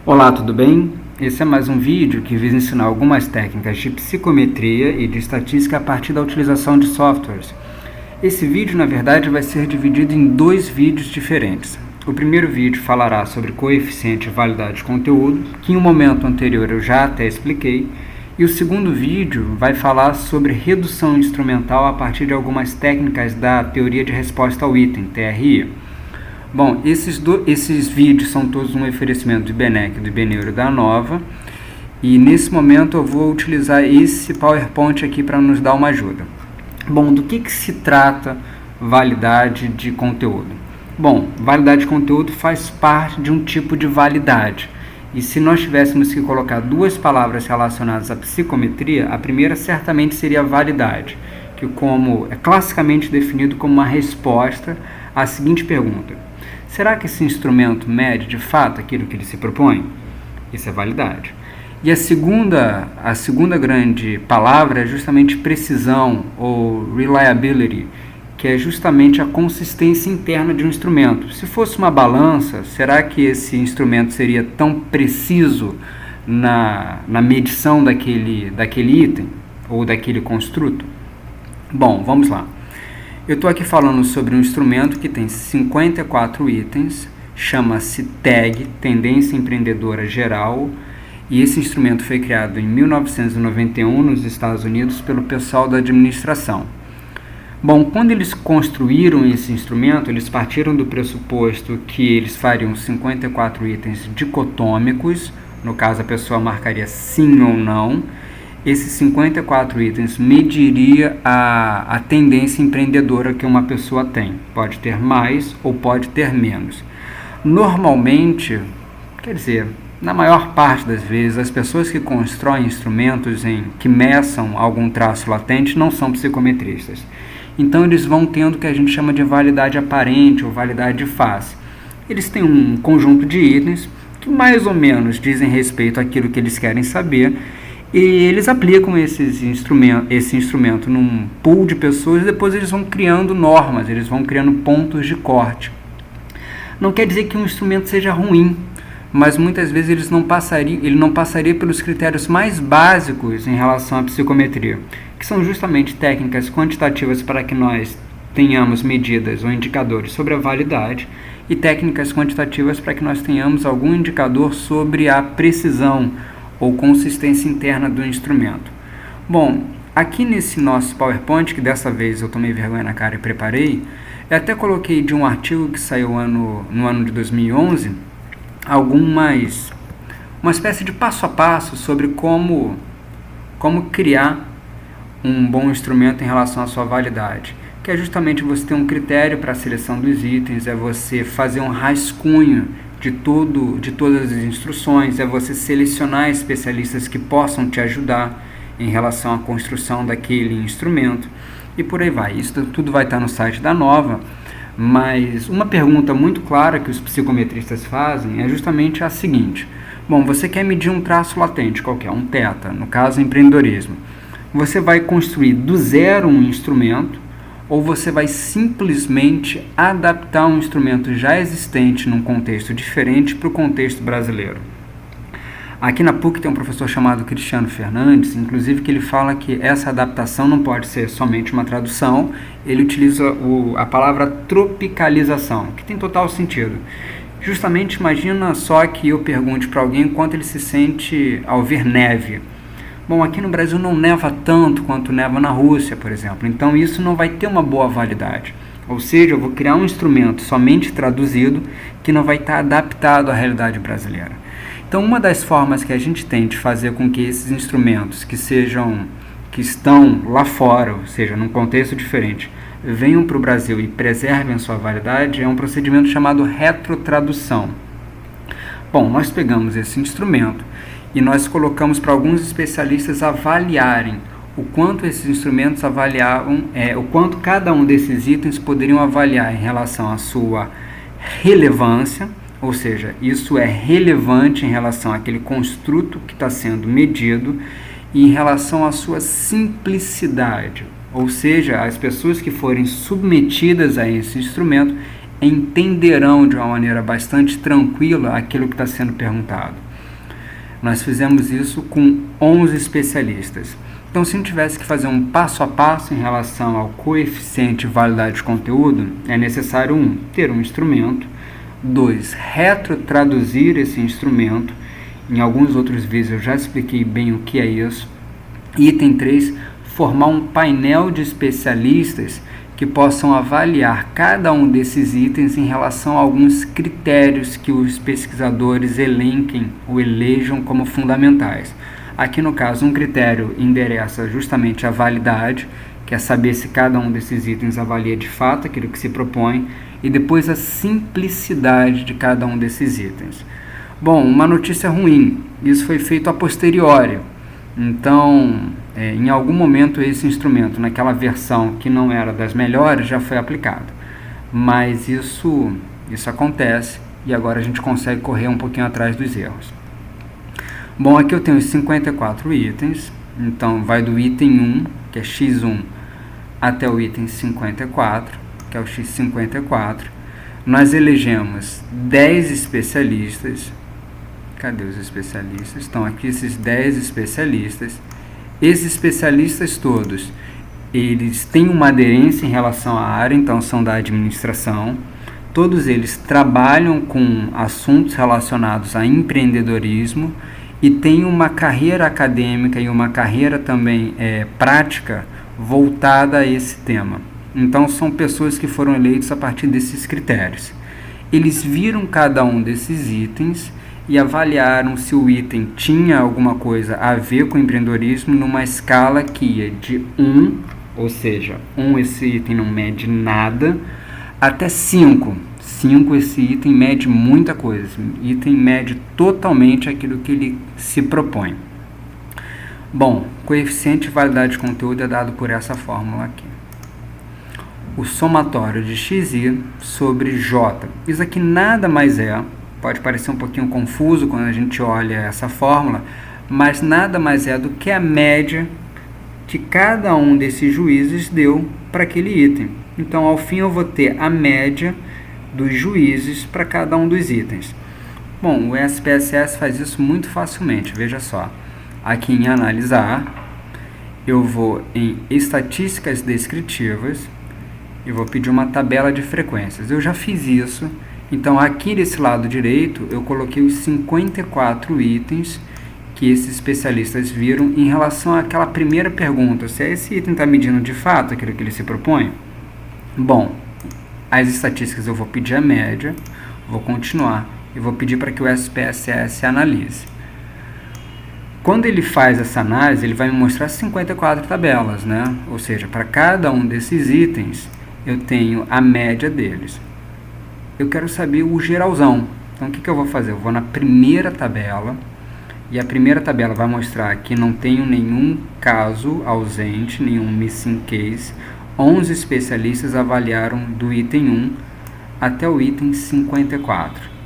Olá, tudo bem? Esse é mais um vídeo que visa ensinar algumas técnicas de psicometria e de estatística a partir da utilização de softwares. Esse vídeo, na verdade, vai ser dividido em dois vídeos diferentes. O primeiro vídeo falará sobre coeficiente de validade de conteúdo, que em um momento anterior eu já até expliquei, e o segundo vídeo vai falar sobre redução instrumental a partir de algumas técnicas da teoria de resposta ao item, TRI. Bom, esses vídeos são todos um oferecimento do IBNEC, do IBNeuro da Nova, e nesse momento eu vou utilizar esse PowerPoint aqui para nos dar uma ajuda. Bom, do que se trata validade de conteúdo? Bom, validade de conteúdo faz parte de um tipo de validade, e se nós tivéssemos que colocar duas palavras relacionadas à psicometria, a primeira certamente seria validade, que como é classicamente definido como uma resposta à seguinte pergunta: será que esse instrumento mede de fato aquilo que ele se propõe? Isso é validade. E a segunda grande palavra é justamente precisão ou reliability, que é justamente a consistência interna de um instrumento. Se fosse uma balança, será que esse instrumento seria tão preciso na medição daquele item ou daquele construto? Bom, vamos lá. Eu estou aqui falando sobre um instrumento que tem 54 itens, chama-se TEG, Tendência Empreendedora Geral, e esse instrumento foi criado em 1991 nos Estados Unidos pelo pessoal da administração. Bom, quando eles construíram esse instrumento, eles partiram do pressuposto que eles fariam 54 itens dicotômicos, no caso a pessoa marcaria sim ou não. Esses 54 itens mediria a tendência empreendedora que uma pessoa tem. Pode ter mais ou pode ter menos. Normalmente, na maior parte das vezes, as pessoas que constroem instrumentos que meçam algum traço latente não são psicometristas. Então eles vão tendo o que a gente chama de validade aparente ou validade de face. Eles têm um conjunto de itens que mais ou menos dizem respeito àquilo que eles querem saber, e eles aplicam esse instrumento num pool de pessoas e depois eles vão criando normas, eles vão criando pontos de corte. Não quer dizer que um instrumento seja ruim, mas muitas vezes ele não passaria pelos critérios mais básicos em relação à psicometria, que são justamente técnicas quantitativas para que nós tenhamos medidas ou indicadores sobre a validade e técnicas quantitativas para que nós tenhamos algum indicador sobre a precisão ou consistência interna do instrumento. Bom, aqui nesse nosso PowerPoint, que dessa vez eu tomei vergonha na cara e preparei, eu até coloquei de um artigo que saiu no ano de 2011, uma espécie de passo a passo sobre como criar um bom instrumento em relação à sua validade, que é justamente você ter um critério para a seleção dos itens, é você fazer um rascunho de todas as instruções, é você selecionar especialistas que possam te ajudar em relação à construção daquele instrumento, e por aí vai. Isso tudo vai estar no site da Nova, mas uma pergunta muito clara que os psicometristas fazem é justamente a seguinte: bom, você quer medir um traço latente qualquer, um θ, no caso empreendedorismo. Você vai construir do zero um instrumento, ou você vai simplesmente adaptar um instrumento já existente num contexto diferente para o contexto brasileiro? Aqui na PUC tem um professor chamado Cristiano Fernandes, inclusive, que ele fala que essa adaptação não pode ser somente uma tradução. Ele utiliza a palavra tropicalização, que tem total sentido. Justamente imagina só que eu pergunte para alguém quanto ele se sente ao ver neve. Bom, aqui no Brasil não neva tanto quanto neva na Rússia, por exemplo, então isso não vai ter uma boa validade. Ou seja, eu vou criar um instrumento somente traduzido que não vai estar adaptado à realidade brasileira. Então, uma das formas que a gente tem de fazer com que esses instrumentos que estão lá fora, ou seja, num contexto diferente, venham para o Brasil e preservem a sua validade é um procedimento chamado retrotradução. Bom, nós pegamos esse instrumento e nós colocamos para alguns especialistas avaliarem o quanto esses instrumentos avaliavam, o quanto cada um desses itens poderiam avaliar em relação à sua relevância, ou seja, isso é relevante em relação àquele construto que está sendo medido, e em relação à sua simplicidade, ou seja, as pessoas que forem submetidas a esse instrumento entenderão de uma maneira bastante tranquila aquilo que está sendo perguntado. Nós fizemos isso com 11 especialistas. Então, se a gente tivesse que fazer um passo a passo em relação ao coeficiente de validade de conteúdo, é necessário ter um instrumento, 2, retroduzir esse instrumento. Em alguns outros vídeos eu já expliquei bem o que é isso. Item 3, formar um painel de especialistas que possam avaliar cada um desses itens em relação a alguns critérios que os pesquisadores elenquem ou elejam como fundamentais. Aqui no caso, um critério endereça justamente a validade, que é saber se cada um desses itens avalia de fato aquilo que se propõe, e depois a simplicidade de cada um desses itens. Bom, uma notícia ruim, isso foi feito a posteriori. Então, em algum momento esse instrumento, naquela versão que não era das melhores, já foi aplicado. Mas isso acontece e agora a gente consegue correr um pouquinho atrás dos erros. Bom, aqui eu tenho os 54 itens, então vai do item 1, que é X1, até o item 54, que é o X54. Nós elegemos 10 especialistas. Cadê os especialistas? Estão aqui esses 10 especialistas. Esses especialistas todos, eles têm uma aderência em relação à área, então são da administração. Todos eles trabalham com assuntos relacionados a empreendedorismo e têm uma carreira acadêmica e uma carreira também prática voltada a esse tema. Então são pessoas que foram eleitas a partir desses critérios. Eles viram cada um desses itens e avaliaram se o item tinha alguma coisa a ver com empreendedorismo numa escala que ia de 1, ou seja, 1 esse item não mede nada, até 5. 5 esse item mede muita coisa, esse item mede totalmente aquilo que ele se propõe. Bom, coeficiente de validade de conteúdo é dado por essa fórmula aqui. O somatório de xi sobre j. Isso aqui nada mais pode parecer um pouquinho confuso quando a gente olha essa fórmula, mas nada mais é do que a média que cada um desses juízes deu para aquele item. Então, ao fim, eu vou ter a média dos juízes para cada um dos itens. Bom, o SPSS faz isso muito facilmente, veja só. Aqui em analisar, eu vou em estatísticas descritivas e vou pedir uma tabela de frequências. Eu já fiz isso. Então, aqui desse lado direito, eu coloquei os 54 itens que esses especialistas viram em relação àquela primeira pergunta, se esse item está medindo de fato aquilo que ele se propõe. Bom, as estatísticas eu vou pedir a média, vou continuar e vou pedir para que o SPSS analise. Quando ele faz essa análise, ele vai me mostrar 54 tabelas, né? Ou seja, para cada um desses itens, eu tenho a média deles. Eu quero saber o geralzão. Então, o que eu vou fazer? Eu vou na primeira tabela, e a primeira tabela vai mostrar que não tenho nenhum caso ausente, nenhum missing case. 11 especialistas avaliaram do item 1 até o item 54.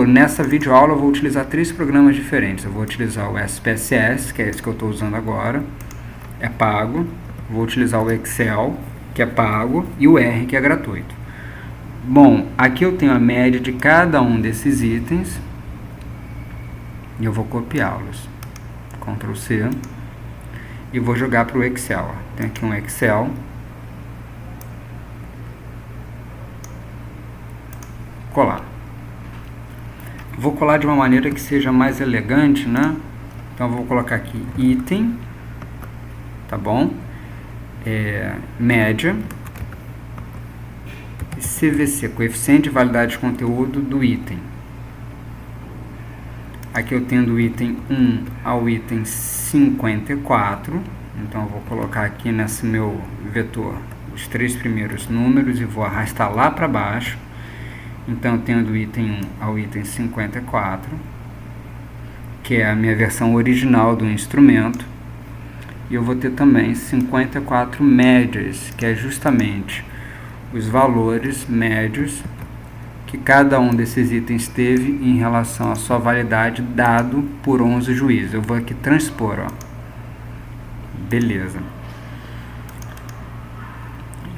Nessa videoaula, eu vou utilizar 3 programas diferentes. Eu vou utilizar o SPSS, que é esse que eu estou usando agora, é pago. Vou utilizar o Excel, que é pago, e o R, que é gratuito. Bom, aqui eu tenho a média de cada um desses itens e eu vou copiá-los. Ctrl C e vou jogar para o Excel. Tem aqui um Excel. Colar. Vou colar de uma maneira que seja mais elegante, né? Então eu vou colocar aqui item, tá bom? Média. CVC, coeficiente de validade de conteúdo do item. Aqui eu tenho do item 1 ao item 54. Então eu vou colocar aqui nesse meu vetor os 3 primeiros números e vou arrastar lá para baixo. Então eu tenho do item 1 ao item 54, que é a minha versão original do instrumento. E eu vou ter também 54 médias, que é justamente os valores médios que cada um desses itens teve em relação à sua validade dado por 11 juízes. Eu vou aqui transpor, ó. Beleza.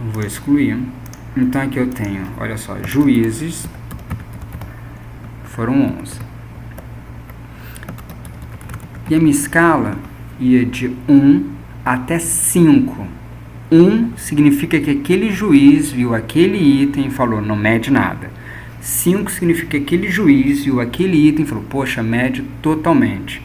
Eu vou excluir. Então aqui eu tenho, olha só, juízes foram 11. E a minha escala ia de 1 até 5. 1 significa que aquele juiz viu aquele item e falou, não mede nada. 5 significa que aquele juiz viu aquele item e falou, poxa, mede totalmente.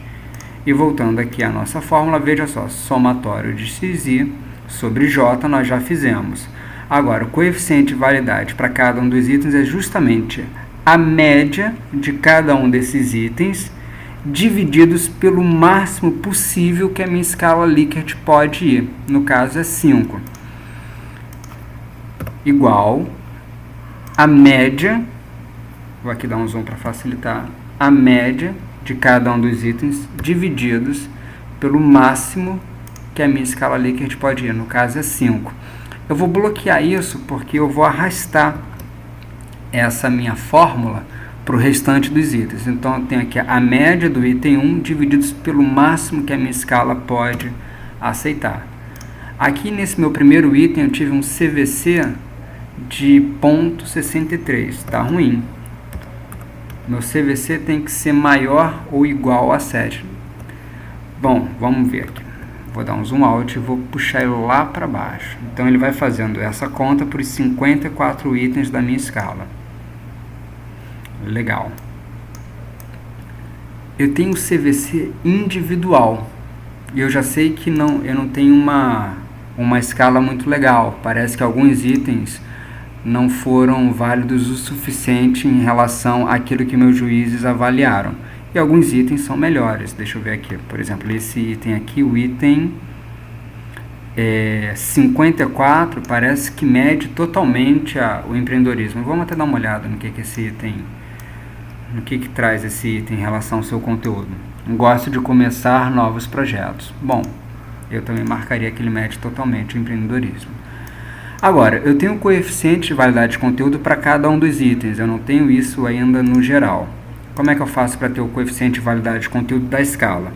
E voltando aqui à nossa fórmula, veja só, somatório de xi sobre j nós já fizemos. Agora, o coeficiente de validade para cada um dos itens é justamente a média de cada um desses itens divididos pelo máximo possível que a minha escala Likert pode ir. No caso é 5. Igual a média, vou aqui dar um zoom para facilitar, a média de cada um dos itens divididos pelo máximo que a minha escala Likert pode ir. No caso é 5. Eu vou bloquear isso porque eu vou arrastar essa minha fórmula para o restante dos itens. Então, eu tenho aqui a média do item 1 divididos pelo máximo que a minha escala pode aceitar. Aqui nesse meu primeiro item eu tive um CVC de 0,63. Está ruim. Meu CVC tem que ser maior ou igual a 7. Bom, vamos ver aqui. Vou dar um zoom out e vou puxar ele lá para baixo. Então, ele vai fazendo essa conta por 54 itens da minha escala. Legal. Eu tenho CVC individual. E eu já sei que eu não tenho uma escala muito legal. Parece que alguns itens não foram válidos o suficiente em relação àquilo que meus juízes avaliaram. E alguns itens são melhores. Deixa eu ver aqui. Por exemplo, esse item aqui, o item 54, parece que mede totalmente o empreendedorismo. Vamos até dar uma olhada no que esse item, no que traz esse item em relação ao seu conteúdo. Gosto de começar novos projetos. Bom, eu também marcaria que ele mede totalmente o empreendedorismo. Agora, eu tenho um coeficiente de validade de conteúdo para cada um dos itens. Eu não tenho isso ainda no geral. Como é que eu faço para ter o coeficiente de validade de conteúdo da escala?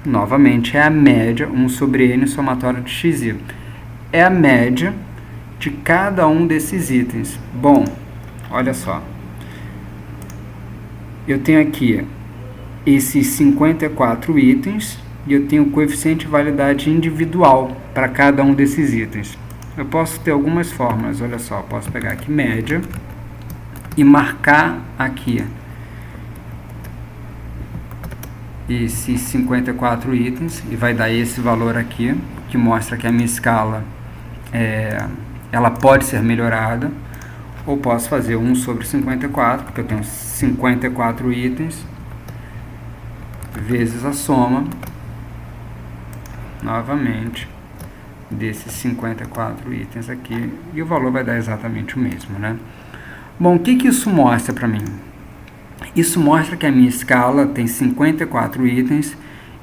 Novamente, é a média, 1 sobre n somatório de xi. É a média de cada um desses itens. Bom, olha só. Eu tenho aqui esses 54 itens e eu tenho o coeficiente de validade individual para cada um desses itens. Eu posso ter algumas fórmulas, olha só. Posso pegar aqui média e marcar aqui esses 54 itens e vai dar esse valor aqui, que mostra que a minha escala ela pode ser melhorada, ou posso fazer 1 sobre 54, porque eu tenho 54 itens, vezes a soma, novamente, desses 54 itens aqui, e o valor vai dar exatamente o mesmo, né? Bom, o que isso mostra para mim? Isso mostra que a minha escala tem 54 itens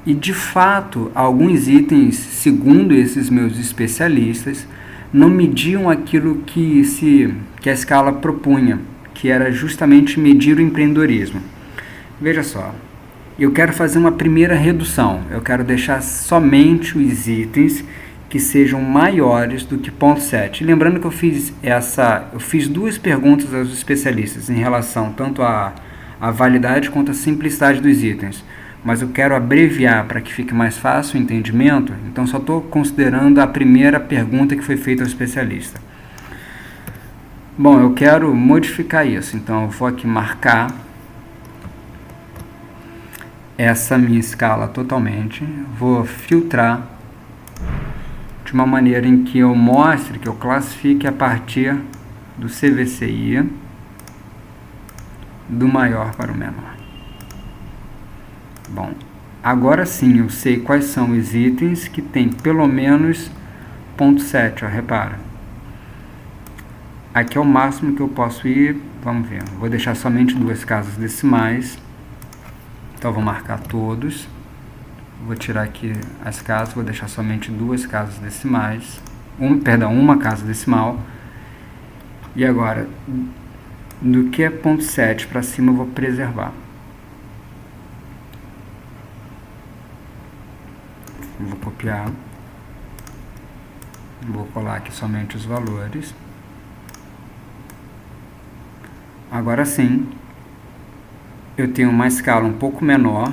e, de fato, alguns itens, segundo esses meus especialistas, não mediam aquilo que a escala propunha, que era justamente medir o empreendedorismo. Veja só, eu quero fazer uma primeira redução. Eu quero deixar somente os itens que sejam maiores do que 0,7. Lembrando que eu fiz duas perguntas aos especialistas em relação tanto à validade quanto à simplicidade dos itens, mas eu quero abreviar para que fique mais fácil o entendimento, então só estou considerando a primeira pergunta que foi feita ao especialista. Bom, eu quero modificar isso, então eu vou aqui marcar essa minha escala totalmente, vou filtrar de uma maneira em que eu mostre, que eu classifique a partir do CVCI, do maior para o menor. Bom, agora sim eu sei quais são os itens que tem pelo menos 0,7, ó, repara. Aqui é o máximo que eu posso ir, vamos ver, vou deixar somente 2 casas decimais, então vou marcar todos, vou tirar aqui as casas, vou deixar somente 2 casas decimais, uma casa decimal, e agora, do que é 0,7 para cima eu vou preservar. Vou copiar, vou colar aqui somente os valores. Agora sim, eu tenho uma escala um pouco menor,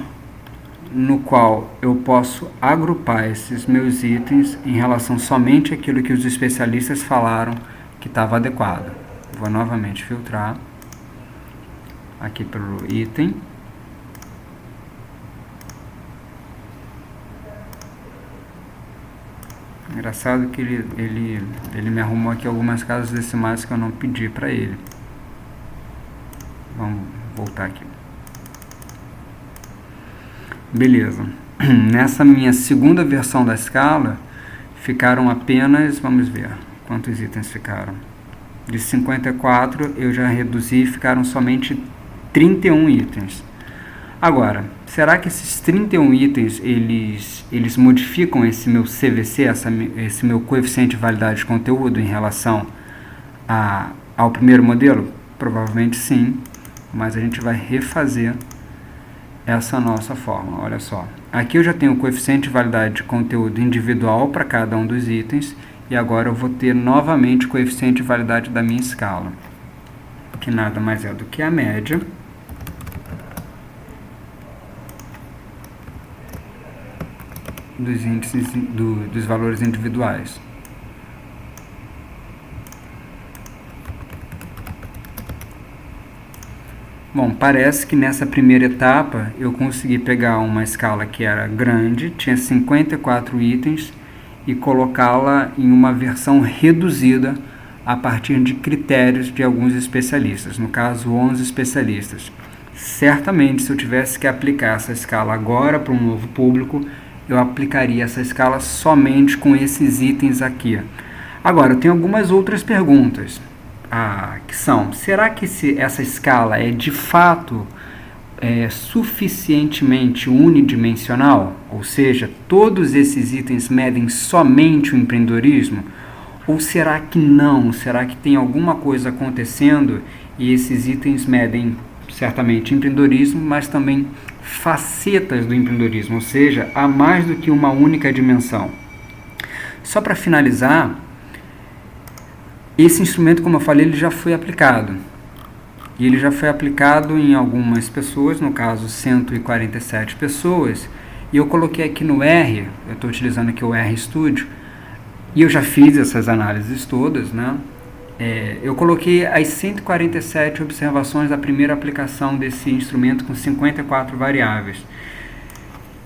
no qual eu posso agrupar esses meus itens em relação somente àquilo que os especialistas falaram que estava adequado. Vou novamente filtrar aqui pelo item. Engraçado que ele me arrumou aqui algumas casas decimais que eu não pedi para ele. Vamos voltar aqui. Beleza. Nessa minha segunda versão da escala, ficaram apenas, vamos ver, quantos itens ficaram. De 54 eu já reduzi e ficaram somente 31 itens. Agora, será que esses 31 itens, eles modificam esse meu CVC, esse meu coeficiente de validade de conteúdo em relação ao primeiro modelo? Provavelmente sim, mas a gente vai refazer essa nossa fórmula. Olha só, aqui eu já tenho o coeficiente de validade de conteúdo individual para cada um dos itens, e agora eu vou ter novamente o coeficiente de validade da minha escala, que nada mais é do que a média dos índices dos valores individuais. Bom, parece que nessa primeira etapa eu consegui pegar uma escala que era grande, tinha 54 itens, e colocá-la em uma versão reduzida a partir de critérios de alguns especialistas, no caso 11 especialistas. Certamente, se eu tivesse que aplicar essa escala agora para um novo público, eu aplicaria essa escala somente com esses itens aqui. Agora, eu tenho algumas outras perguntas, que são: será que essa escala é de fato suficientemente unidimensional? Ou seja, todos esses itens medem somente o empreendedorismo? Ou será que não? Será que tem alguma coisa acontecendo e esses itens medem certamente empreendedorismo, mas também facetas do empreendedorismo, ou seja, há mais do que uma única dimensão? Só para finalizar, esse instrumento, como eu falei, ele já foi aplicado. E ele já foi aplicado em algumas pessoas, no caso 147 pessoas, e eu coloquei aqui no R, eu estou utilizando aqui o RStudio, e eu já fiz essas análises todas, né? Eu coloquei as 147 observações da primeira aplicação desse instrumento com 54 variáveis.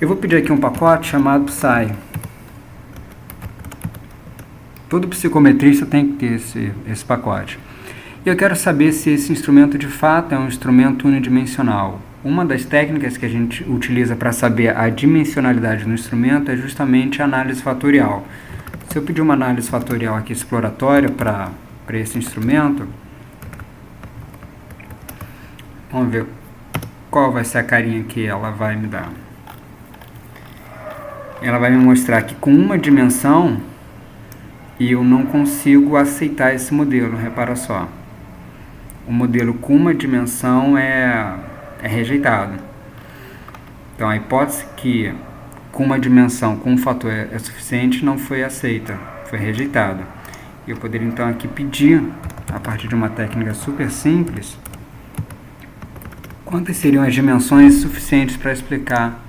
Eu vou pedir aqui um pacote chamado Psy. Todo psicometrista tem que ter esse pacote. E eu quero saber se esse instrumento de fato é um instrumento unidimensional. Uma das técnicas que a gente utiliza para saber a dimensionalidade do instrumento é justamente a análise fatorial. Se eu pedir uma análise fatorial aqui exploratória para esse instrumento, vamos ver qual vai ser a carinha que ela vai me dar. Ela vai me mostrar que com uma dimensão e eu não consigo aceitar esse modelo. Repara só, o modelo com uma dimensão é rejeitado. Então a hipótese que com uma dimensão, com um fator é suficiente, não foi aceita, foi rejeitada. Eu poderia então aqui pedir, a partir de uma técnica super simples, quantas seriam as dimensões suficientes para explicar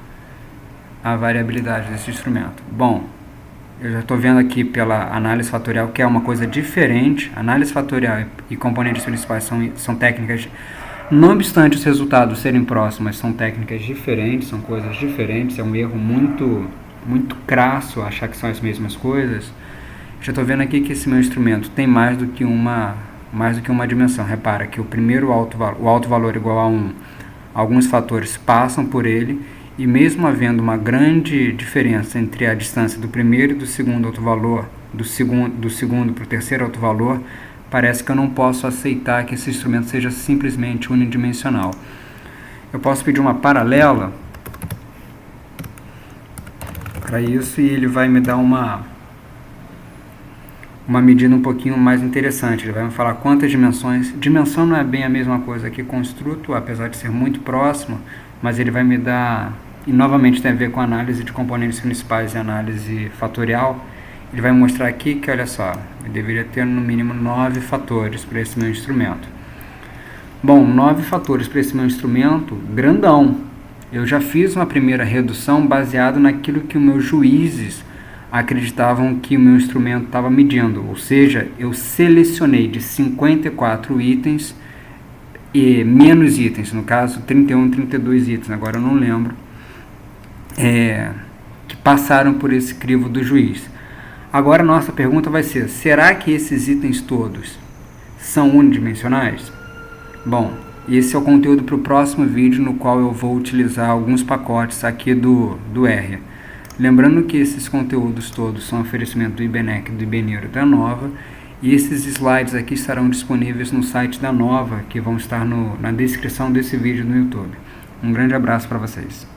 a variabilidade desse instrumento. Bom, eu já estou vendo aqui pela análise fatorial que é uma coisa diferente. Análise fatorial e componentes principais são técnicas, não obstante os resultados serem próximos, são técnicas diferentes, são coisas diferentes. É um erro muito crasso achar que são as mesmas coisas. Já estou vendo aqui que esse meu instrumento tem mais do que uma dimensão. Repara que o primeiro alto valor igual a 1, alguns fatores passam por ele, e mesmo havendo uma grande diferença entre a distância do primeiro e do segundo alto valor, do segundo para o terceiro alto valor, parece que eu não posso aceitar que esse instrumento seja simplesmente unidimensional. Eu posso pedir uma paralela para isso e ele vai me dar uma medida um pouquinho mais interessante. Ele vai me falar quantas dimensões. Dimensão não é bem a mesma coisa que construto, apesar de ser muito próximo, mas ele vai me dar, e novamente tem a ver com análise de componentes principais e análise fatorial. Ele vai mostrar aqui que, olha só, eu deveria ter no mínimo 9 fatores para esse meu instrumento. Bom, 9 fatores para esse meu instrumento, grandão. eu já fiz uma primeira redução baseado naquilo que os meus juízes acreditavam que o meu instrumento estava medindo, ou seja, eu selecionei de 54 itens e menos itens, no caso 31, 32 itens, agora eu não lembro, que passaram por esse crivo do juiz. Agora a nossa pergunta vai ser, será que esses itens todos são unidimensionais? Bom, esse é o conteúdo para o próximo vídeo, no qual eu vou utilizar alguns pacotes aqui do R. Lembrando que esses conteúdos todos são oferecimento do IBNEC, do IBNeuro e da Nova, e esses slides aqui estarão disponíveis no site da Nova, que vão estar na descrição desse vídeo no YouTube. Um grande abraço para vocês.